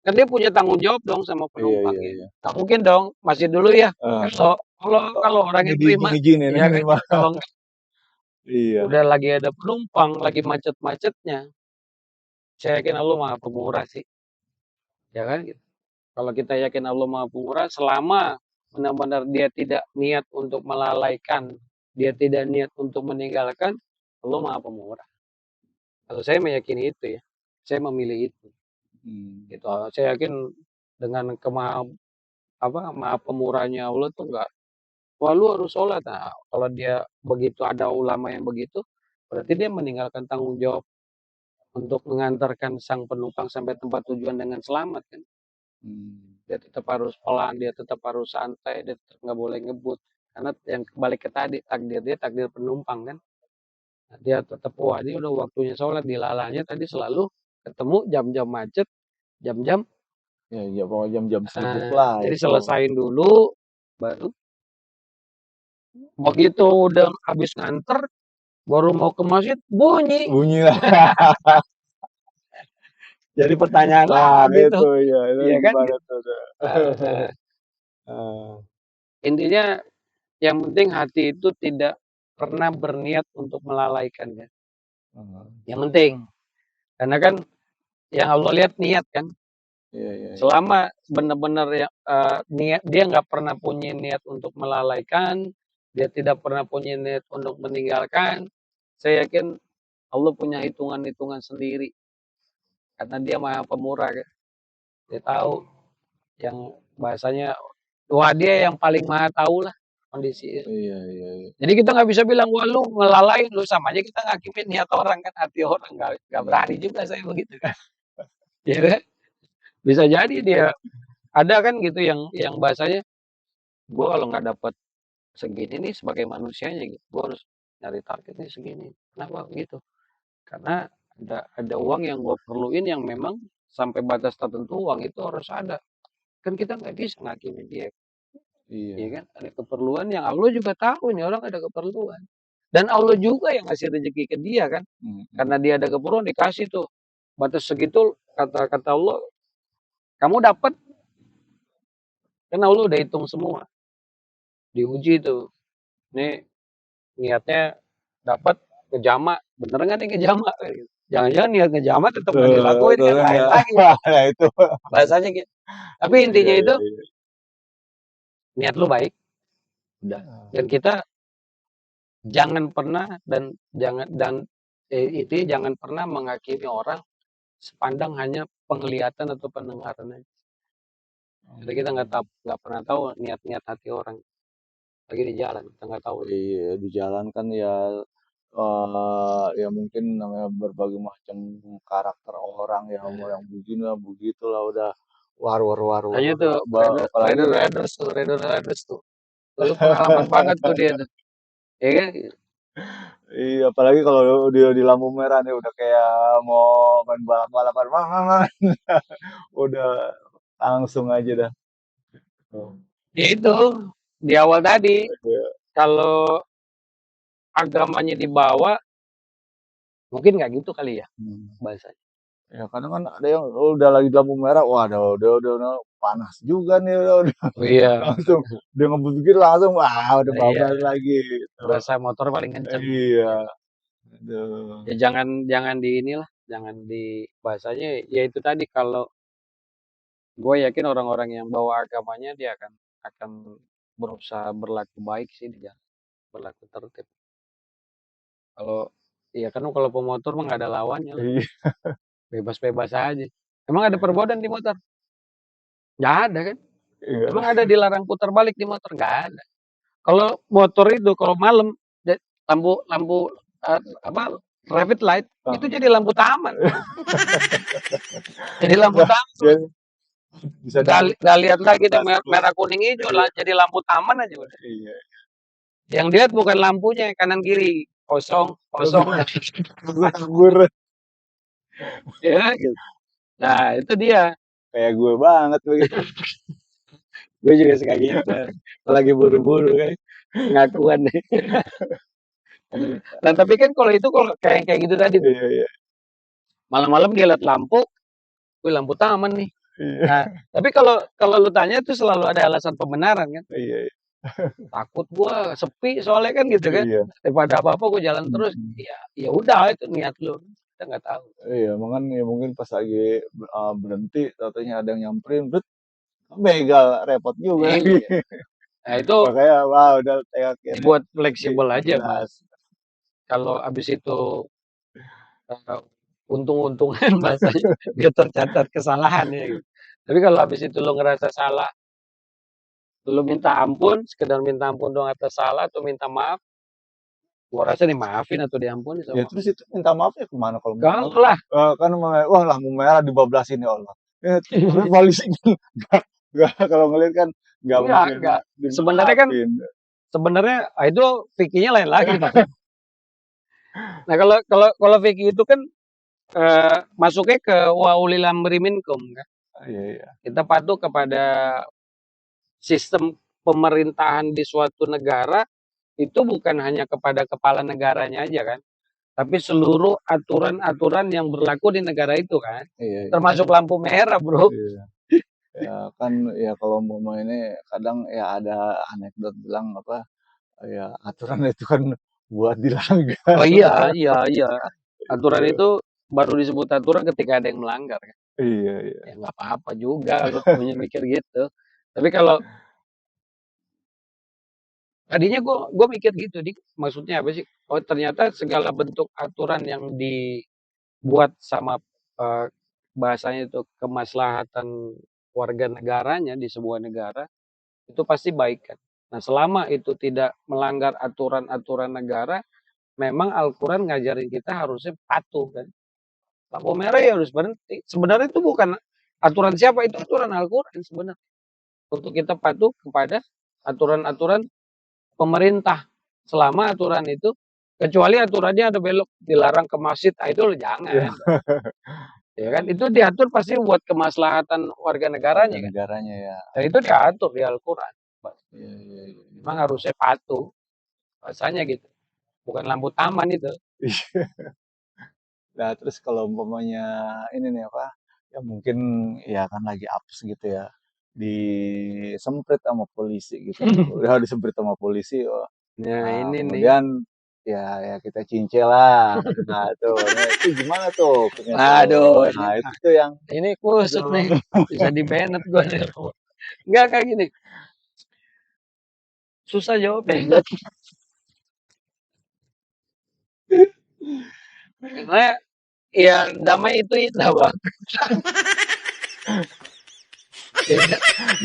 A: Kan dia punya tanggung jawab dong sama
B: Iya, iya,
A: penumpangnya.
B: iya.
A: Nggak mungkin dong, masih dulu ya.
B: Heeh.
A: Kalau kalau kalau orang
B: Nggak
A: yang terima,
B: diizin-izinin
A: ya
B: ini
A: kan.
B: mah.
A: Kalau
B: Iya.
A: udah lagi ada penumpang, lagi macet-macetnya, saya yakin Allah Maha Pemurah sih, ya kan? Gitu. Kalau kita yakin Allah Maha Pemurah, selama benar-benar dia tidak niat untuk melalaikan, dia tidak niat untuk meninggalkan, Allah Maha Pemurah. Kalau saya meyakini itu ya, saya memilih itu.
B: Hmm.
A: Gitu. Saya yakin dengan maha pemurahnya Allah tuh enggak, wah lu harus sholat. Nah, kalau dia begitu ada ulama yang begitu, berarti dia meninggalkan tanggung jawab untuk mengantarkan sang penumpang sampai tempat tujuan dengan selamat kan.
B: Hmm.
A: Dia tetap harus pelan, dia tetap harus santai, dia tetap nggak boleh ngebut. Karena yang kembali ke tadi, takdir dia takdir penumpang kan. Nah, dia tetap, wah ini udah waktunya sholat, dilalanya tadi selalu ketemu jam-jam macet, jam-jam.
B: Ya, ya pokoknya jam-jam sibuk lah
A: Jadi
B: itu.
A: selesain dulu, baru begitu udah habis nganter, baru mau ke masjid, bunyi.
B: Bunyi lah.
A: Jadi pertanyaan
B: Nah,
A: lagi tuh,
B: itu ya, itu
A: iya kan?
B: gimana tuh?
A: Eh,
B: Ah,
A: Intinya yang penting hati itu tidak pernah berniat untuk melalaikan ya.
B: ah.
A: Yang penting, karena kan yang Allah lihat niat kan.
B: Iya, iya, iya.
A: Selama benar-benar ya, niat dia nggak pernah punya niat untuk melalaikan, dia tidak pernah punya niat untuk meninggalkan, saya yakin Allah punya hitungan-hitungan sendiri. Karena dia Maha Pemurah kan. Dia tahu yang bahasanya, wah dia yang paling maha tahu lah kondisi.
B: Iya, iya, iya.
A: Jadi kita nggak bisa bilang, wah lu ngelalain, lu sama aja kita ngakimin niat orang kan, hati orang nggak
B: Iya.
A: berani juga saya begitu kan. Ya kan? Bisa jadi dia ada kan gitu yang bahasanya, gua kalau nggak dapat segini nih sebagai manusianya gitu, gua harus nyari targetnya segini. Kenapa gitu? Karena ada uang yang gua perluin yang memang sampai batas tertentu uang itu harus ada. Kan kita nggak bisa ngakimin dia.
B: Iya.
A: Ya kan? Ada keperluan yang Allah juga tahu ini orang ada keperluan. Dan Allah juga yang ngasih rezeki ke dia kan.
B: Mm,
A: Karena
B: mm.
A: dia ada keperluan dikasih tuh. Batas segitu kata Allah, kamu dapat kan Allah udah hitung semua. Diuji tuh. Nih niatnya dapat ngejama, bener nggak nih ngejama? Jangan-jangan niat ngejama tetap nggak dilakuin
B: Tuh
A: kan
B: kan
A: lain
B: ya.
A: lagi.
B: Nah, itu.
A: Bahasanya gitu. Tapi
B: Iya,
A: intinya
B: iya,
A: itu
B: iya.
A: niat lu baik. Udah. Dan kita jangan pernah itu jangan pernah menghakimi orang sepandang hanya penglihatan atau pendengaran aja. Jadi kita nggak pernah tahu niat-niat hati orang lagi di jalan, kita nggak tahu.
B: Iya, di jalan kan ya ya mungkin namanya berbagai macam karakter orang ya, mau yang begini lah, begitulah udah
A: Makanya tuh
B: apalagi
A: Rider Raiders tuh. Itu pengalaman banget tuh dia tuh. Ya kan?
B: iya apalagi kalau dia di lampu merah nih udah kayak mau main balap-balapan, "Mang, mang, mang." Udah langsung aja dah.
A: Ya itu di awal tadi
B: Iya.
A: kalau agamanya dibawa mungkin nggak gitu kali ya
B: Hmm.
A: bahasanya.
B: Ya kadang kan ada yang udah lagi lampu merah, wah udah panas juga nih udah
A: Oh iya,
B: langsung dia ngebut dikit langsung wah udah
A: iya,
B: bablas lagi gitu.
A: berasa motor paling kenceng.
B: Iya,
A: Ya,
B: aduh.
A: ya jangan jangan di inilah, jangan di bahasanya ya itu tadi kalau gue yakin orang-orang yang bawa agamanya dia akan berusaha berlaku baik sih di jalan, berlaku tertib. Kalau iya kan kalau pemotor mah nggak ada lawannya lah,
B: Iya,
A: bebas-bebas aja. Emang ada perbodan di motor? Nggak ada kan? Emang
B: iya.
A: ada dilarang putar balik di motor? Nggak ada. Kalau motor itu kalau malam lampu lampu apa traffic light itu
B: Heeh.
A: jadi lampu taman, jadi lampu
B: Nah,
A: taman.
B: jadi Bisa
A: Nggak lihat lagi tuh
B: diputar.
A: merah kuning hijau lah, jadi lampu taman aja udah.
B: Iya.
A: Yang dilihat bukan lampunya kanan kiri kosong kosong
B: Nganggur.
A: ya gitu. Nah itu dia.
B: Kayak gue banget begitu.
A: Gue juga suka gitu. Lagi buru-buru kan pengakuan nih. Nah tapi kan kalau itu kalau kayak kayak gitu tadi tuh
B: Iya, iya.
A: malam-malam dia lihat lampu, wih lampu taman nih.
B: Iya,
A: Nah tapi kalau kalau lu tanya tuh selalu ada alasan pembenaran kan.
B: iya, iya.
A: Takut gua sepi soalnya kan gitu kan.
B: Iya.
A: Daripada apa-apa gua jalan terus.
B: Mhm.
A: Ya udah itu niat lu. Kita nggak tahu.
B: Iya, makanya ya mungkin pas lagi, berhenti tau-taunya ada yang nyamperin, begal, repot juga lagi.
A: Iya. Nah itu
B: Makanya wah udah kayak kene
A: dibuat
B: di
A: fleksibel aja mas.
B: gas.
A: Kalau abis itu untung-untungan bahasanya dia tercatat kesalahan ya. Gitu. Tapi kalau habis itu lo ngerasa salah, lo minta ampun, sekedar minta ampun dong atas salah atau minta maaf, gua rasa dimaafin atau diampuni
B: Ya
A: sama
B: terus itu minta maaf ya kemana kalau minta
A: kalau
B: maaf?
A: lah.
B: Kan wah lampu merah dibablasin ya Allah. Tapi polisi kan nggak kalau ngelihat kan nggak mungkin
A: Enggak. Sebenarnya kan
B: dimaafin.
A: itu fikihnya lain lagi, Pak. Nah, kalau fikih itu kan masuknya ke wa ulil amri minkum kan.
B: Iya, iya.
A: Kita patuh kepada sistem pemerintahan di suatu negara itu bukan hanya kepada kepala negaranya aja kan, tapi seluruh aturan-aturan yang berlaku di negara itu kan,
B: Iya, iya.
A: termasuk lampu merah bro.
B: Iya. Ya kan ya kalau umpama ini kadang ya ada anekdot bilang apa, ya aturan itu kan buat dilanggar.
A: Oh iya, aturan itu baru disebut aturan ketika ada yang melanggar kan.
B: Iya, iya.
A: Ya nggak apa-apa juga lu punya mikir gitu. Tapi kalau tadinya gue mikir gitu, maksudnya apa sih? Oh ternyata segala bentuk aturan yang dibuat sama bahasanya itu kemaslahatan warga negaranya di sebuah negara itu pasti baik kan. Nah selama itu tidak melanggar aturan-aturan negara, memang Al-Quran ngajarin kita harusnya patuh kan. Lampu merah ya harus berhenti. Sebenarnya itu bukan aturan siapa, itu aturan Al-Quran sebenarnya. Untuk kita patuh kepada aturan-aturan pemerintah. Selama aturan itu, kecuali aturannya ada belok, dilarang ke masjid, itu jangan. Ya kan, itu diatur pasti buat kemaslahatan warga negaranya kan.
B: Negaranya ya.
A: Dan itu diatur di Al-Quran.
B: Iya, iya, iya.
A: Memang harusnya patuh, bahasanya gitu. Bukan lampu taman itu.
B: Nah, terus kalau umpamanya ini nih apa, ya mungkin ya kan lagi apes gitu ya, disemprit sama polisi gitu. Udah disemprit sama polisi,
A: Nah ini nih.
B: kemudian ya kita cincin lah. Nah, itu gimana tuh hukumnya tuh?
A: Aduh,
B: Nah, itu tuh yang
A: ini kusut nih. Bisa di banned gue nih. Enggak kayak gini. Susah jawabnya. Karena ya damai itu indah bang.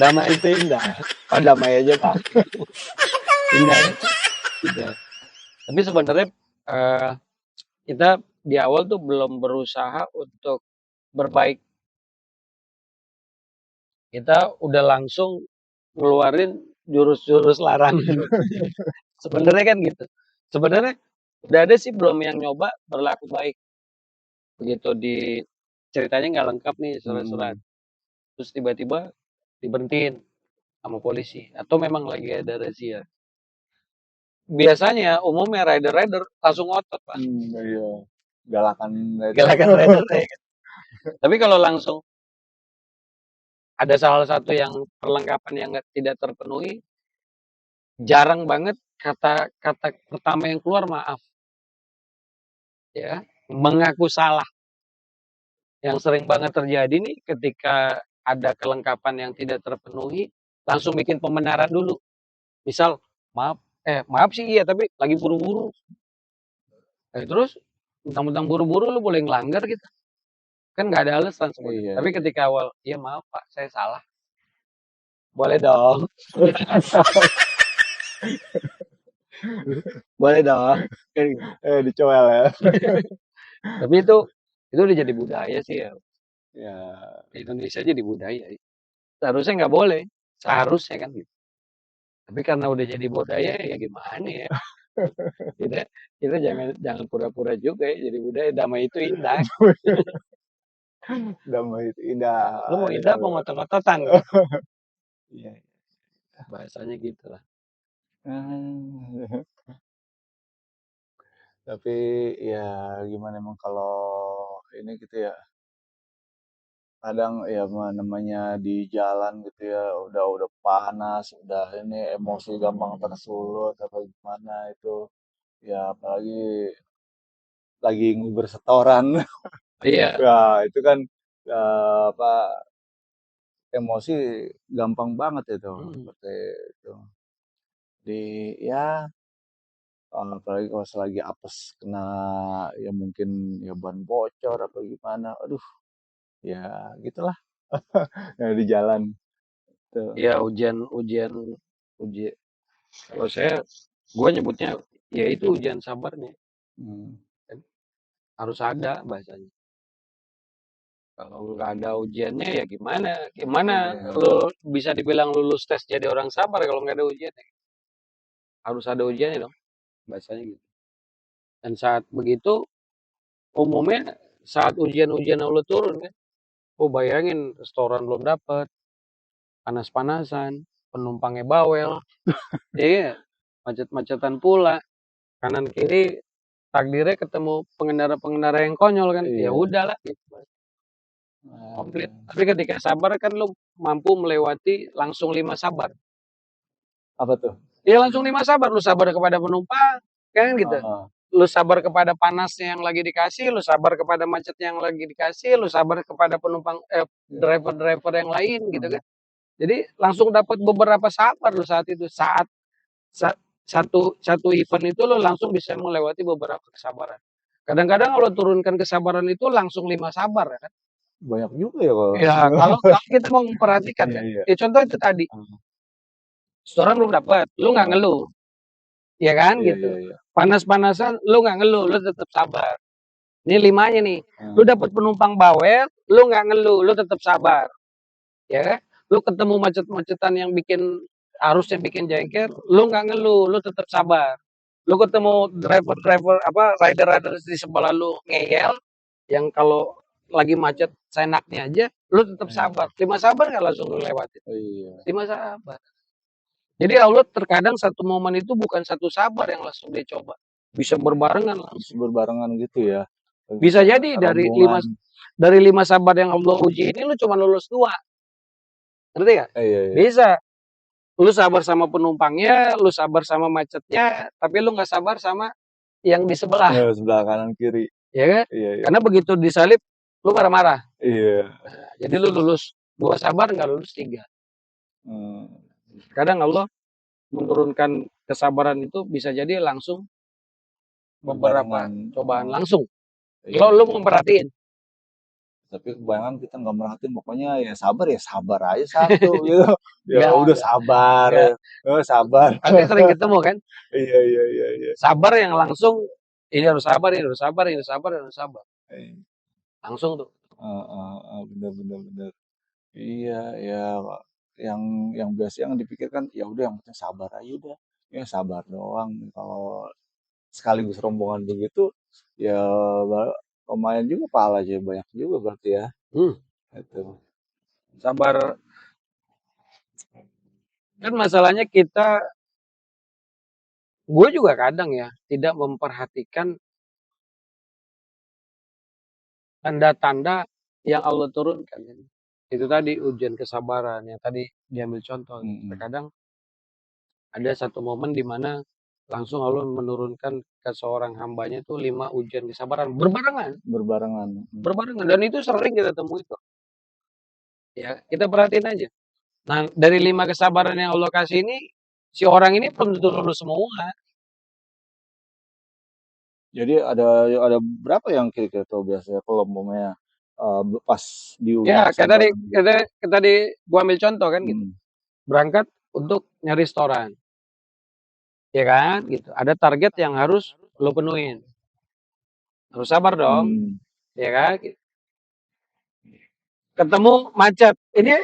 A: Damai itu indah. Oh damai aja pak. Indah. Indah. Tapi sebenarnya kita di awal tuh belum berusaha untuk berbaik. Kita udah langsung ngeluarin jurus-jurus larangan. Sebenarnya kan gitu. Sebenarnya udah ada sih belum yang nyoba berlaku baik. Begitu di ceritanya nggak lengkap nih surat-surat. Terus tiba-tiba diberhentiin sama polisi atau memang lagi ada razia. Biasanya umumnya rider-rider langsung ngotot pak.
B: iya, galakan
A: Galakan rider ya kan. Tapi kalau langsung ada salah satu yang perlengkapan yang tidak terpenuhi, jarang banget kata-kata pertama yang keluar maaf. Ya, mengaku salah. Yang sering banget terjadi nih ketika ada kelengkapan yang tidak terpenuhi, langsung bikin pembenaran dulu. Misal, maaf sih iya, tapi lagi buru-buru. Terus, mentang-mentang buru-buru lu boleh ngelanggar gitu. Kan nggak ada alasan sebenarnya.
B: Iya,
A: Tapi
B: iya.
A: ketika awal, iya maaf Pak, saya salah. Boleh dong. Boleh dong. Kan gitu.
B: Dicoel ya.
A: Tapi itu udah jadi budaya sih ya.
B: Ya,
A: Di Indonesia jadi budaya. Seharusnya nggak boleh, seharusnya kan gitu. Tapi karena udah jadi budaya ya gimana ya. Kita kita jangan jangan pura-pura juga ya jadi budaya, damai itu indah.
B: Damai itu indah.
A: Lu mau indah mau ngotot-ngototan?
B: Iya.
A: Bahasanya gitu lah.
B: Tapi ya gimana emang kalau ini gitu ya, kadang ya namanya di jalan gitu ya udah panas, udah ini emosi gampang tersulut apa gimana itu ya apalagi lagi nguber setoran.
A: Iya.
B: Ya itu kan apa emosi gampang banget itu
A: Hmm.
B: seperti itu. Di ya apalagi kalau selagi apes kena ya mungkin ya ban bocor apa gimana. Aduh, ya gitulah ya di jalan tuh.
A: Ya ujian ujian. Kalau gue nyebutnya ya itu ujian sabarnya.
B: Hmm.
A: Kan harus ada bahasanya. Kalau nggak ada ujiannya ya gimana? Gimana
B: Iya.
A: lo bisa dibilang lulus tes jadi orang sabar kalau nggak ada ujian? Harus ada ujiannya dong, bahasanya gitu. Dan saat begitu, umumnya saat ujian-ujian Allah turun kan, oh bayangin restoran belum dapat, panas-panasan, penumpangnya bawel, iya, macet-macetan pula, kanan kiri takdirnya ketemu pengendara-pengendara yang konyol kan, ya
B: Iya.
A: udahlah, gitu. Komplit.
B: Aduh.
A: Tapi ketika sabar kan lu mampu melewati langsung 5 sabar.
B: Apa tuh?
A: Ya langsung 5 sabar, lu sabar kepada penumpang, kan gitu.
B: Heeh.
A: Lu sabar kepada panasnya yang lagi dikasih, lu sabar kepada macetnya yang lagi dikasih, lu sabar kepada
B: Iya.
A: driver-driver yang lain gitu
B: Heeh.
A: kan. Jadi langsung dapat beberapa sabar lu saat itu. Saat satu satu event itu lu langsung bisa melewati beberapa kesabaran. Kadang-kadang kalau turunkan kesabaran itu langsung 5 sabar ya kan.
B: Banyak juga ya kalau
A: Ya kalau kita mau memperhatikan
B: iya
A: kan.
B: iya.
A: Ya contoh itu tadi,
B: Heeh.
A: setoran belum dapat, lu nggak
B: Heeh.
A: ngeluh, ya kan
B: Iya
A: gitu.
B: iya iya.
A: Panas-panasan lu nggak ngeluh, lu tetap sabar. Ini 5-nya nih. Lu
B: Heeh.
A: dapat penumpang bawel, lu nggak ngeluh, lu tetap sabar. Ya kan? Lu ketemu macet-macetan yang harusnya bikin jengkel, lu nggak ngeluh, lu tetap sabar. Lu ketemu driver-driver apa rider-rider di sebelah lu ngeyel, yang kalau lagi macet seenaknya aja, lu tetap
B: Iya.
A: sabar. 5 sabar nggak langsung lu lewatin.
B: Iya.
A: 5 sabar. Jadi Allah terkadang satu momen itu bukan satu sabar yang langsung dia coba. Bisa berbarengan langsung.
B: Berbarengan gitu ya.
A: Bisa jadi
B: Rombongan.
A: dari 5 sabar yang Allah uji ini lu cuma lulus 2. Ngerti gak?
B: Iya iya.
A: Bisa. Lu sabar sama penumpangnya, lu sabar sama macetnya, tapi lu nggak sabar sama yang di sebelah.
B: Sebelah kanan kiri.
A: Ya kan?
B: Iya iya.
A: Karena begitu disalip, lu marah-marah.
B: Iya.
A: Jadi lu lulus 2 sabar, nggak lulus 3.
B: Hmm.
A: Kadang Allah menurunkan kesabaran itu bisa jadi langsung beberapa
B: Berbarengan.
A: cobaan langsung.
B: Iya.
A: Lu memperhatiin.
B: Tapi kebanyakan kita nggak merhatiin pokoknya ya sabar aja satu gitu. Ya
A: Nggak,
B: udah sabar
A: nggak.
B: ya. Sabar.
A: Pasti sering ketemu kan?
B: Iya iya iya iya.
A: Sabar yang langsung, ini harus sabar, ini harus sabar, ini harus sabar, ini harus sabar.
B: Iya.
A: Langsung tuh.
B: Bener bener bener. Iya ya yang biasa yang dipikirkan ya udah yang penting sabar aja udah. Ya sabar doang. Kalau sekaligus rombongan begitu ya lumayan juga pahala aja banyak juga berarti ya.
A: Hmm,
B: Itu.
A: sabar. Kan masalahnya gue juga kadang ya, tidak memperhatikan tanda-tanda yang Allah turunkan. Itu tadi ujian kesabaran, yang tadi diambil contoh.
B: Mm-mm.
A: Terkadang ada satu momen di mana langsung Allah menurunkan ke seorang hambanya itu 5 ujian kesabaran berbarengan,
B: Berbarengan.
A: berbarengan dan itu sering kita temui kok. Ya, kita perhatiin aja. Nah, dari 5 kesabaran yang Allah kasih ini, si orang ini belum tentu lulus semua.
B: Jadi ada berapa yang kira-kira tuh biasanya kalau umpamanya pas diuji
A: Ya,
B: kesabaran gitu?
A: kayak tadi gua ambil contoh kan gitu.
B: Mm.
A: Berangkat untuk nyari restoran, ya kan gitu. Ada target yang harus lo penuhin. Harus sabar dong,
B: Hmm.
A: ya kan? Ketemu macet. Ini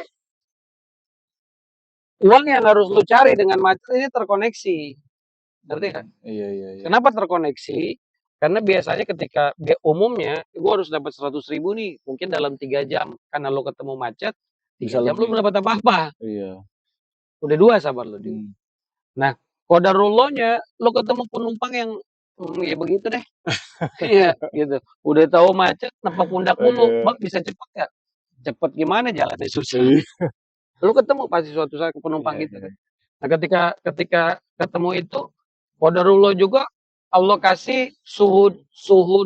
A: uang yang harus lu cari dengan macet ini terkoneksi. Ngerti kan?
B: Iya.
A: Kenapa terkoneksi? Karena biasanya ketika umumnya gue harus dapat 100.000 nih, mungkin dalam 3 jam. Karena lo ketemu macet,
B: Bisa
A: 3 jam lo
B: lebih.
A: belum dapat apa-apa.
B: Iya.
A: Udah 2 sabar lo.
B: Hmm.
A: Nah, kodarullahnya lo ketemu penumpang yang ya begitu deh. Iya, gitu. Udah tahu macet, nepok pundak mulu.
B: Iya.
A: Bang, bisa cepet nggak? Cepet gimana, jalannya susah.
B: Iya.
A: Lu ketemu pasti suatu saat penumpang gitu kan. Nah, ketika ketemu itu, qadarullah juga Allah kasih suhu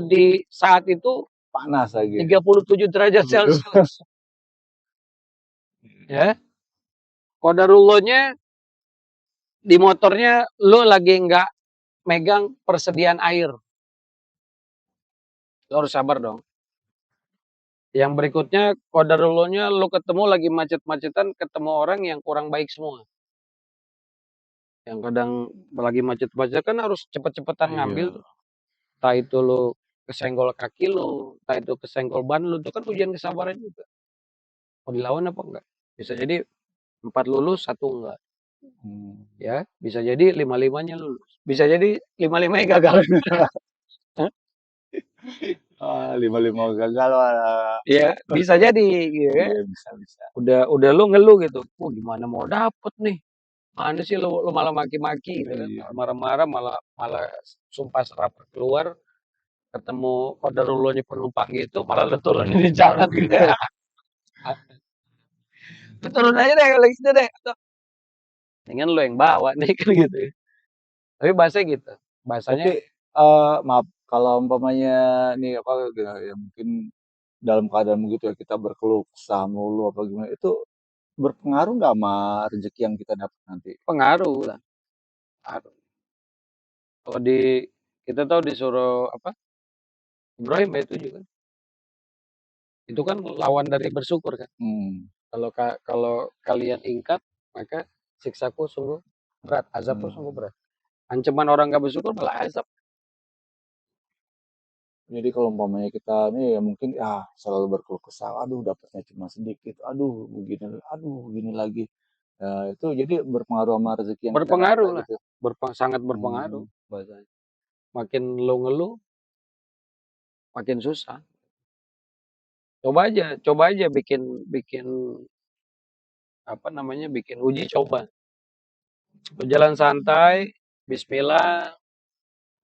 A: di saat itu
B: Panas lagi.
A: 37 derajat Celcius. Ya. Qadarullahnya di motornya lu lagi nggak megang persediaan air. Lu harus sabar dong. Yang berikutnya, qadarullahnya lu ketemu lagi macet-macetan, ketemu orang yang kurang baik semua. Yang kadang lagi macet-macet kan harus cepet-cepetan ngambil.
B: Iya.
A: Entah itu lu kesenggol kaki lu, entah itu kesenggol ban lu, itu kan ujian kesabaran juga. Mau dilawan apa enggak? Bisa jadi 4 lulus, 1 enggak. Ya, bisa jadi 5-5-nya lulus. Bisa jadi 5-5-nya gagal.
B: Ah, 5-5 gagal lah.
A: Iya, bisa jadi gitu kan.
B: Iya, bisa.
A: Udah lu ngeluh gitu. Gimana mau dapet nih? Mana sih lu malah maki-maki gitu kan.
B: Iya.
A: Marah-marah malah sumpah serapah keluar, ketemu qadarullohnya penumpang gitu, malah lu turunin di jalan gitu. Lu turun aja deh kalau gitu deh. Mendingan lu yang bawa nih kan gitu. Tapi bahasanya gitu. Bahasanya
B: Tapi maaf kalau umpamanya nih apa ya mungkin dalam keadaan begitu ya kita berkeluh kesah mulu apa gimana itu berpengaruh nggak sama rezeki yang kita dapat nanti?
A: pengaruh lah. Pengaruh. Kalau kita tahu disuruh apa? Ibrahim ya itu juga. Itu kan lawan dari bersyukur kan. Kalau kalian ingkar, maka siksaku sungguh berat, azabku sungguh berat. Ancaman orang nggak bersyukur malah azab.
B: Jadi kalau umpamanya kita nih ya mungkin selalu berkeluh kesah, aduh dapatnya cuma sedikit, aduh begini lagi. Itu jadi berpengaruh sama rezeki yang kita
A: Berpengaruh
B: dapat
A: lah.
B: gitu.
A: Sangat berpengaruh bahasanya. Makin lo ngeluh, makin susah. Coba aja bikin apa namanya, bikin uji coba. Berjalan santai, bismillah,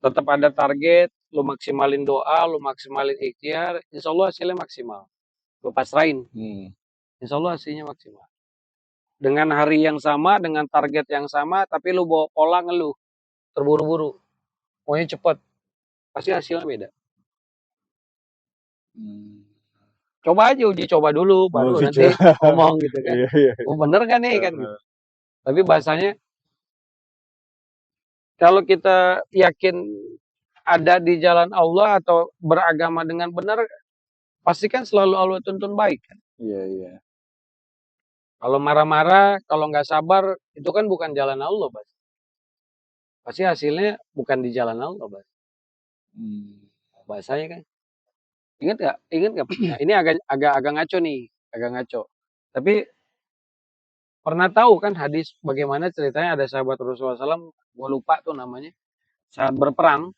A: tetap ada target, lu maksimalin doa, lu maksimalin ikhtiar, insya Allah hasilnya maksimal. Lu pasrahin, insya Allah hasilnya maksimal. Dengan hari yang sama, dengan target yang sama, tapi lu bawa pola ngeluh, terburu-buru, pokoknya cepet, pasti hasilnya beda. Coba aja uji coba dulu, baru nanti ngomong gitu kan. Oh bener kan nih kan gitu. Tapi bahasanya, kalau kita yakin ada di jalan Allah atau beragama dengan benar, pasti kan selalu Allah tuntun baik kan.
B: Iya.
A: Kalau marah-marah, kalau nggak sabar, itu kan bukan jalan Allah, Bas. Pasti hasilnya bukan di jalan Allah, Bas. Bahasanya kan. Ingat nggak? Nah, ini agak ngaco nih, agak ngaco. Tapi pernah tahu kan hadis bagaimana ceritanya ada sahabat Rasulullah SAW, gue lupa tuh namanya, saat berperang,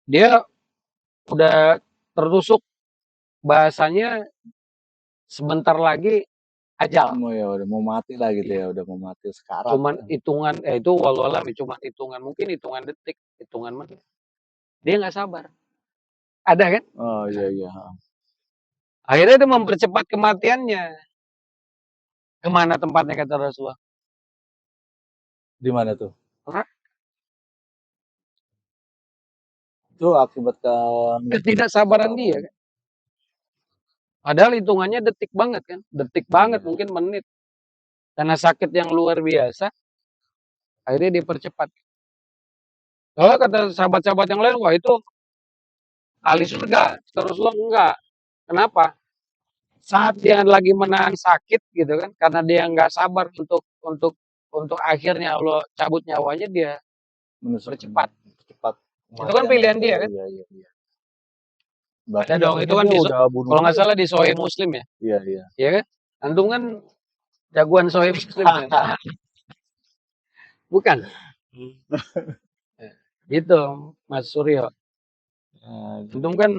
A: dia udah tertusuk, bahasanya sebentar lagi ajal.
B: Ya udah mau mati lah gitu ya, udah mau mati sekarang.
A: Cuman hitungan, itu wallahualam, cuman hitungan, mungkin hitungan detik, hitungan menit. Dia nggak sabar. Ada kan?
B: Oh iya.
A: Akhirnya dia mempercepat kematiannya. Kemana tempatnya kata Rasulullah?
B: Di mana tuh?
A: Neraka.
B: Itu akibat
A: ketidaksabaran dia kan. Padahal hitungannya detik banget kan. Detik banget, mungkin menit. Karena sakit yang luar biasa, akhirnya dipercepat. Kalau kata sahabat-sahabat yang lain, wah itu ahli surga. Rasulullah enggak. Kenapa? Saat dia lagi menahan sakit gitu kan, karena dia nggak sabar untuk akhirnya Allah cabut nyawanya, dia percepat. Itu kan pilihan dia kan.
B: Iya.
A: Ada dong, itu kan kalau nggak salah di Sahih Muslim ya.
B: Iya.
A: Iya kan? Antum kan Jagoan Sohib Muslim. Bukan. Gitu, Mas Suryo. Untung kan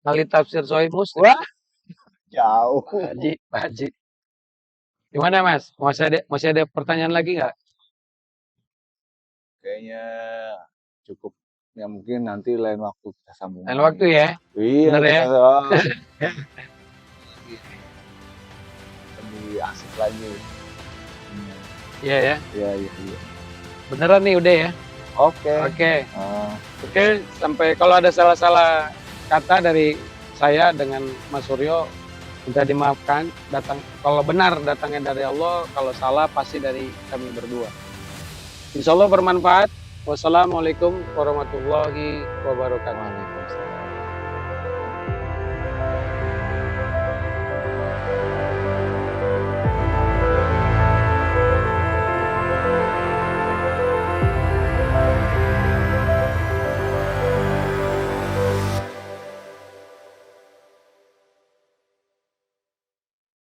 A: kali tafsir Sohib Muslim.
B: Wah, jauh.
A: Pak Haji. Gimana Mas? Masih ada pertanyaan lagi nggak?
B: Kayaknya cukup. Ya mungkin nanti lain waktu kita sambung.
A: Lain waktu ya.
B: Iya,
A: Bener ya?
B: Lebih asik lagi.
A: Iya ya.
B: Iya.
A: Beneran nih udah ya.
B: Oke.
A: Oke, sampai kalau ada salah-salah kata dari saya dengan Mas Suryo minta dimaafkan. Kalau benar datangnya dari Allah, kalau salah pasti dari kami berdua. Insya Allah bermanfaat. Wassalamualaikum warahmatullahi wabarakatuh.